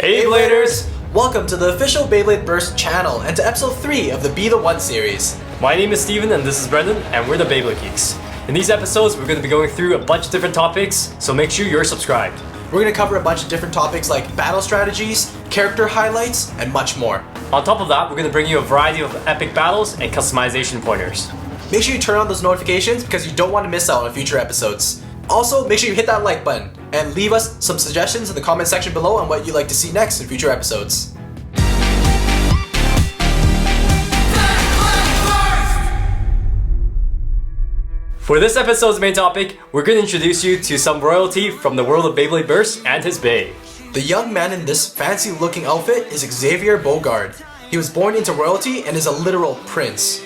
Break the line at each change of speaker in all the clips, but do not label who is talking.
Hey Bladers!
Welcome to the official Beyblade Burst channel and to episode 3 of the Be The One series.
My name is Steven and this is Brendan and we're the Beyblade Geeks. In these episodes we're going to be going through a bunch of different topics, so make sure you're subscribed.
We're going to cover a bunch of different topics like battle strategies, character highlights, and much more.
On top of that, we're going to bring you a variety of epic battles and customization pointers.
Make sure you turn on those notifications because you don't want to miss out on future episodes. Also, make sure you hit that like button and leave us some suggestions in the comment section below on what you'd like to see next in future episodes.
For this episode's main topic, we're going to introduce you to some royalty from the world of Beyblade Burst and his Bey.
The young man in this fancy looking outfit is Xavier Bogard. He was born into royalty and is a literal prince.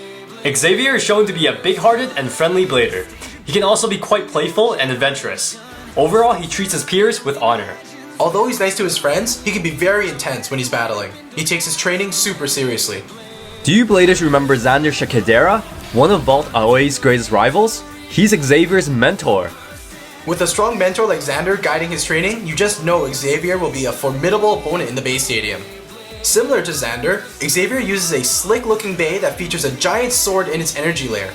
Xavier is shown to be a big-hearted and friendly blader. He can also be quite playful and adventurous. Overall, he treats his peers with honor.
Although he's nice to his friends, he can be very intense when he's battling. He takes his training super seriously.
Do you Bladers remember Xander Shakadera, one of Vault Aoi's greatest rivals? He's Xavier's mentor.
With a strong mentor like Xander guiding his training, you just know Xavier will be a formidable opponent in the Bey Stadium. Similar to Xander, Xavier uses a slick-looking Bey that features a giant sword in its energy layer.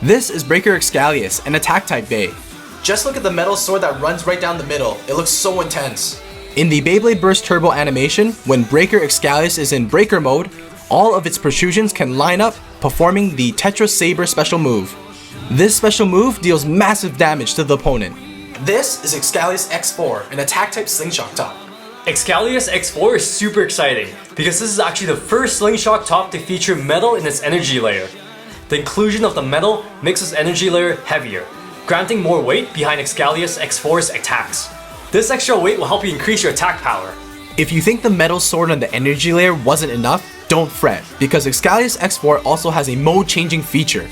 This is Breaker Excalus, an attack-type Bey. Just look at the metal sword that runs right down the middle, it looks so intense. In the Beyblade Burst Turbo animation, when Breaker Excalus is in breaker mode, all of its protrusions can line up, performing the Tetra Saber special move. This special move deals massive damage to the opponent. This is Excalibur X4, an attack-type Slingshock top.
Excalibur X4 is super exciting because this is actually the first Slingshock top to feature metal in its energy layer. The inclusion of the metal makes its energy layer heavier, granting more weight behind Excalibur X4's attacks. This extra weight will help you increase your attack power.
If you think the metal sword on the energy layer wasn't enough, don't fret, because Excalibur X4 also has a mode-changing feature.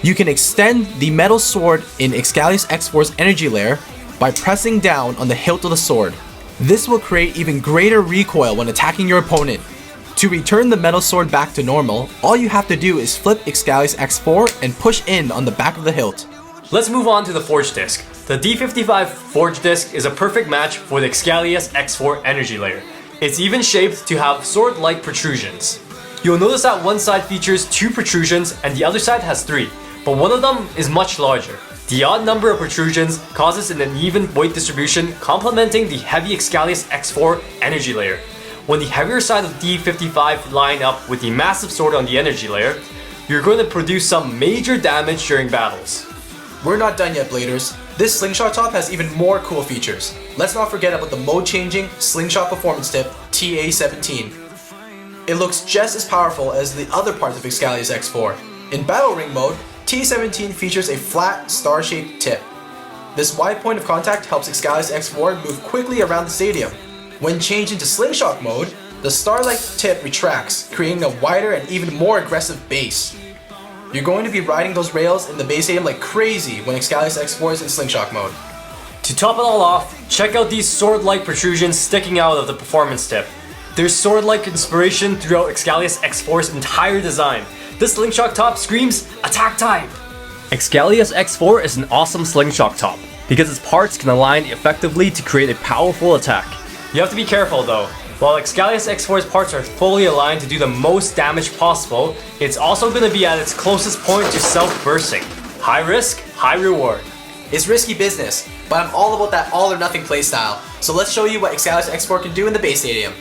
You can extend the metal sword in Excalibur X4's energy layer by pressing down on the hilt of the sword. This will create even greater recoil when attacking your opponent. To return the metal sword back to normal, all you have to do is flip Excalibur X4 and push in on the back of the hilt.
Let's move on to the Forge Disc. The D55 Forge Disc is a perfect match for the Excalibur X4 energy layer. It's even shaped to have sword-like protrusions. You'll notice that one side features 2 protrusions and the other side has 3, but one of them is much larger. The odd number of protrusions causes an uneven weight distribution, complementing the heavy Excalibur X4 energy layer. When the heavier side of D55 line up with the massive sword on the energy layer, you're going to produce some major damage during battles.
We're not done yet, Bladers. This Slingshot top has even more cool features. Let's not forget about the mode-changing Slingshot Performance Tip TA17. It looks just as powerful as the other parts of Excalibur X4. In Battle Ring mode, TA17 features a flat, star-shaped tip. This wide point of contact helps Excalibur X4 move quickly around the stadium. When changed into Slingshock mode, the star-like tip retracts, creating a wider and even more aggressive base. You're going to be riding those rails in the Bey Stadium like crazy when Excalibur X4 is in Slingshock mode.
To top it all off, check out these sword-like protrusions sticking out of the performance tip. There's sword-like inspiration throughout Excalibur X4's entire design. This Slingshock top screams attack type!
Excalibur X4 is an awesome slingshot top because its parts can align effectively to create a powerful attack.
You have to be careful though. While Excalibur X4's parts are fully aligned to do the most damage possible, it's also going to be at its closest point to self-bursting. High risk, high reward.
It's risky business, but I'm all about that all or nothing playstyle. So let's show you what Excalibur X4 can do in the Bey Stadium.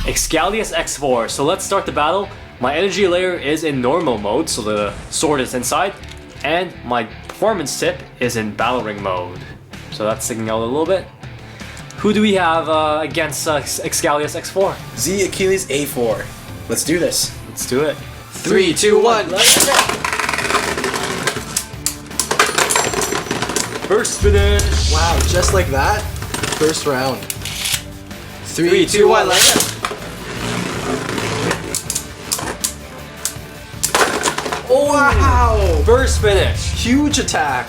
Excalibur X4, so let's start the battle. My energy layer is in normal mode, so the sword is inside, and my performance tip is in battle ring mode. So that's sticking out a little bit. Who do we have against Excalibur X4?
Xcalius A4. Let's do this.
Let's do it.
3, 2, 1, let's go!
First finish!
Wow, just like that? First round. 3, 2, 1, let's go! Oh, wow!
First finish!
Huge attack!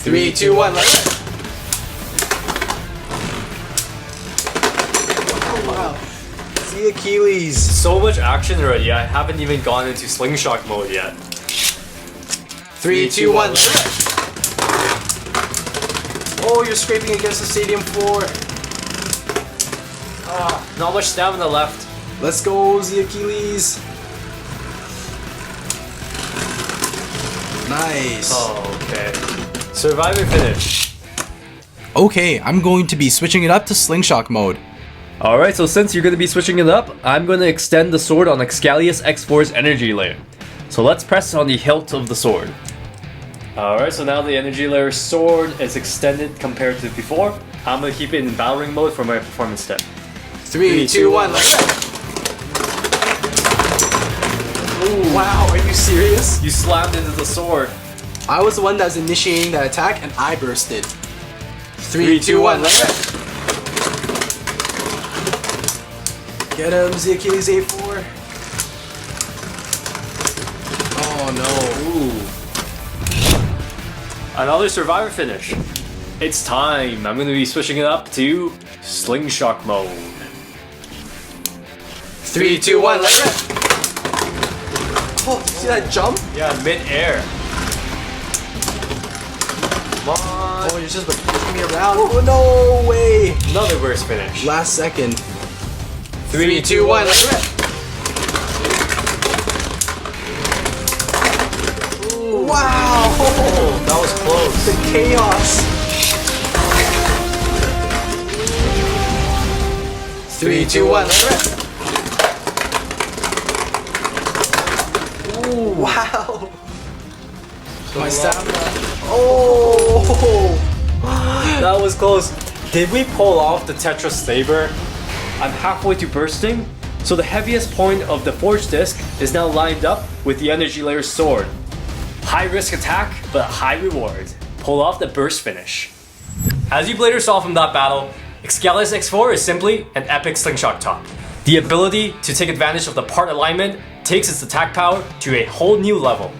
3, 2, 1, let's go! Oh, wow. Xcalius.
So much action already, I haven't even gone into Slingshock mode yet.
3, 2, 1. Oh, you're scraping against the stadium floor.
Not much stamina left.
Let's go, Xcalius. Nice.
Oh, okay. Survivor finish.
Okay, I'm going to be switching it up to Slingshock mode.
Alright, so since you're going to be switching it up, I'm going to extend the sword on Excalibur X4's energy layer. So let's press on the hilt of the sword. Alright, so now the energy layer sword is extended compared to before. I'm going to keep it in battle ring mode for my performance step.
3, 2, 1, let's go. Ooh, wow, are you serious?
You slammed into the sword.
I was the one that was initiating that attack and I bursted. 3, 2, 1, let's go. Get him, Xcalius A4. Oh no.
Ooh. Another survivor finish. It's time. I'm going to be switching it up to Slingshock mode.
3, 2, 1, let's go. Oh, see that jump?
Yeah, mid-air. Come on.
Oh, you're just pushing me around. Oh, no way.
Another burst finish.
Last second. 3, 2, 1, let's go. Wow!
Oh, that was close.
The chaos. 3, 2, 1, let's go. Ooh, wow! My stamina. Oh!
That was close. Did we pull off the Tetra Saber? I'm halfway to bursting, so the heaviest point of the Forge Disc is now lined up with the Energy Layer sword. High risk attack, but high reward. Pull off the burst finish.
As you bladers saw from that battle, Excalibur X4 is simply an epic slingshot top. The ability to take advantage of the part alignment takes its attack power to a whole new level.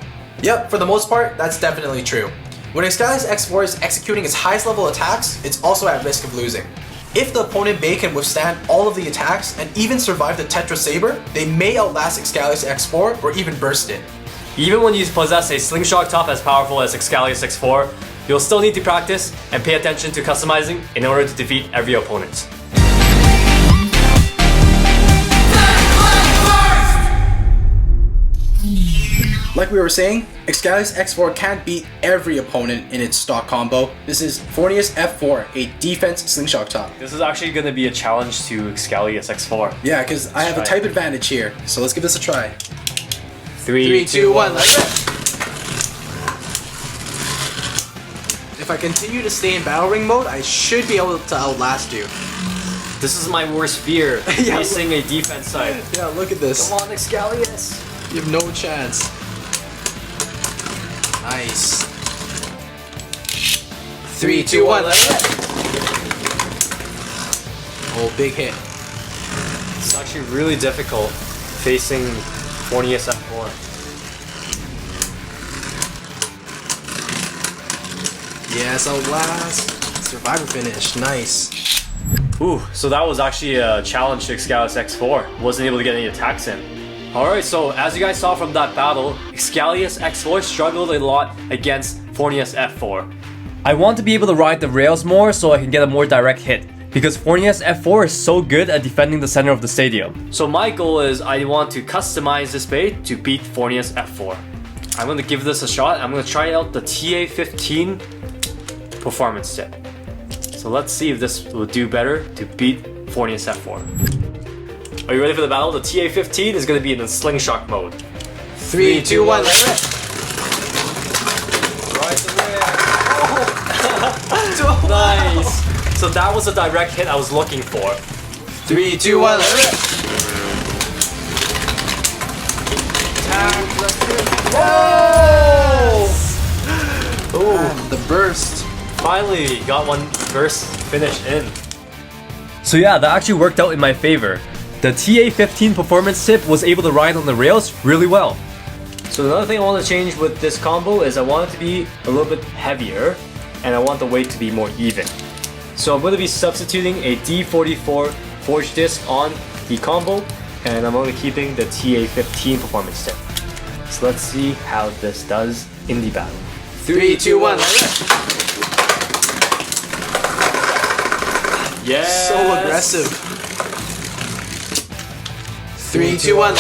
Yep, for the most part, that's definitely true. When Excalibur X4 is executing its highest level attacks, it's also at risk of losing. If the opponent Bay can withstand all of the attacks and even survive the Tetra Saber, they may outlast Excalibur X4 or even burst it.
Even when you possess a slingshot top as powerful as Excalibur X4, you'll still need to practice and pay attention to customizing in order to defeat every opponent.
Like we were saying, Excalibur X4 can't beat every opponent in its stock combo. This is Fornius F4, a defense slingshot top.
This is actually going to be a challenge to Excalibur X4.
Yeah, because I have a type advantage here, so let's give this a try.
3, 2, 1, let's go!
If I continue to stay in battle ring mode, I should be able to outlast you.
This is my worst fear, facing a defense side.
Yeah, look at this.
Come on, Xcalius!
You have no chance. Nice. 3, 2, 1, let's go! Oh, big hit.
It's actually really difficult facing Fornius F4.
Yes, outlast. Survivor finish, nice.
Ooh, so that was actually a challenge to Excalibur X4. Wasn't able to get any attacks in. Alright, so as you guys saw from that battle, Excalibur X4 struggled a lot against Fornius F4. I want to be able to ride the rails more so I can get a more direct hit, because Fornius F4 is so good at defending the center of the stadium. So my goal is I want to customize this bait to beat Fornius F4. I'm going to give this a shot. I'm going to try out the TA15 performance tip. So let's see if this will do better to beat Fornius F4. Are you ready for the battle? The TA15 is going to be in the Slingshock mode.
3, 2, 1, let's go!
Ride the rail. Nice. So that was a direct hit I was looking for.
3, 2, 1, let's go! Oh, the burst.
Finally got one burst finish in. So yeah, that actually worked out in my favor. The TA15 performance tip was able to ride on the rails really well. So another thing I want to change with this combo is I want it to be a little bit heavier and I want the weight to be more even. So I'm going to be substituting a D44 Forge Disc on the combo and I'm only keeping the TA15 performance tip. So let's see how this does in the battle.
3, 2, 1.
Yes!
So aggressive. 3, 2, 1.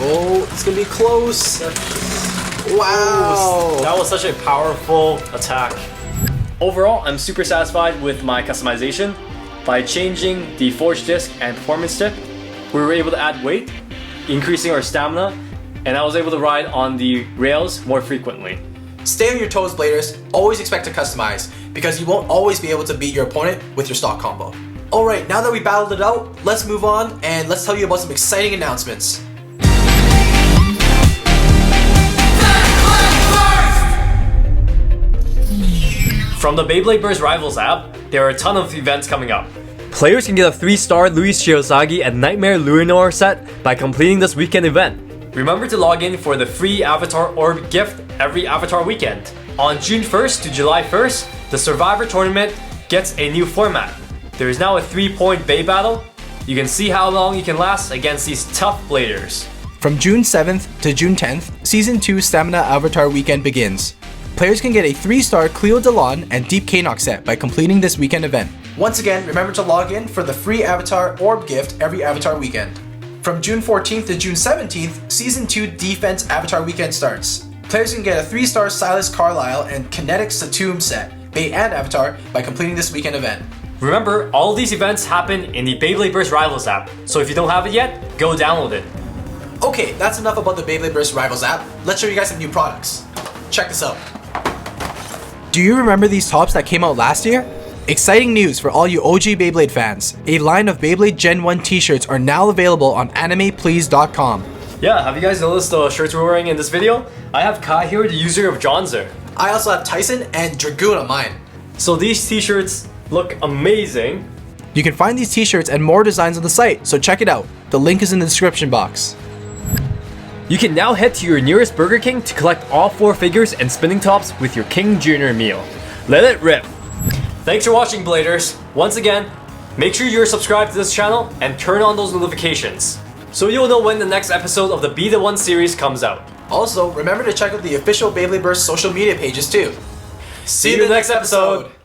Oh, it's gonna be close. Wow.
That was such a powerful attack. Overall, I'm super satisfied with my customization. By changing the forge disc and performance tip, we were able to add weight, increasing our stamina, and I was able to ride on the rails more frequently.
Stay on your toes, Bladers. Always expect to customize, because you won't always be able to beat your opponent with your stock combo. Alright, now that we battled it out, let's move on and let's tell you about some exciting announcements.
From the Beyblade Burst Rivals app, there are a ton of events coming up. Players can get a 3-star Luis Shirosagi and Nightmare Luinor set by completing this weekend event. Remember to log in for the free Avatar Orb gift every Avatar weekend. On June 1st to July 1st, the Survivor Tournament gets a new format. There is now a 3-point Bay battle. You can see how long you can last against these tough bladers.
From June 7th to June 10th, Season 2 Stamina Avatar Weekend begins. Players can get a 3-star Cleo Delon and Deep Kanox set by completing this weekend event. Once again, remember to log in for the free Avatar Orb gift every Avatar weekend. From June 14th to June 17th, Season 2 Defense Avatar Weekend starts. Players can get a 3-star Silas Carlisle and Kinetic Satum set, Bay and Avatar, by completing this weekend event.
Remember, all of these events happen in the Beyblade Burst Rivals app, so if you don't have it yet, go download it.
Okay, that's enough about the Beyblade Burst Rivals app. Let's show you guys some new products. Check this out. Do you remember these tops that came out last year? Exciting news for all you OG Beyblade fans. A line of Beyblade Gen 1 t-shirts are now available on animeplease.com.
Yeah, have you guys noticed the shirts we're wearing in this video? I have Kai here, the user of Johnzer.
I also have Tyson and Dragoon on mine.
So these t-shirts look amazing.
You can find these t-shirts and more designs on the site, so check it out. The link is in the description box.
You can now head to your nearest Burger King to collect all 4 figures and spinning tops with your King Jr. meal. Let it rip! Thanks for watching, Bladers. Once again, make sure you're subscribed to this channel and turn on those notifications so you'll know when the next episode of the Be The One series comes out.
Also, remember to check out the official Beyblade Burst social media pages too. See you in the next episode!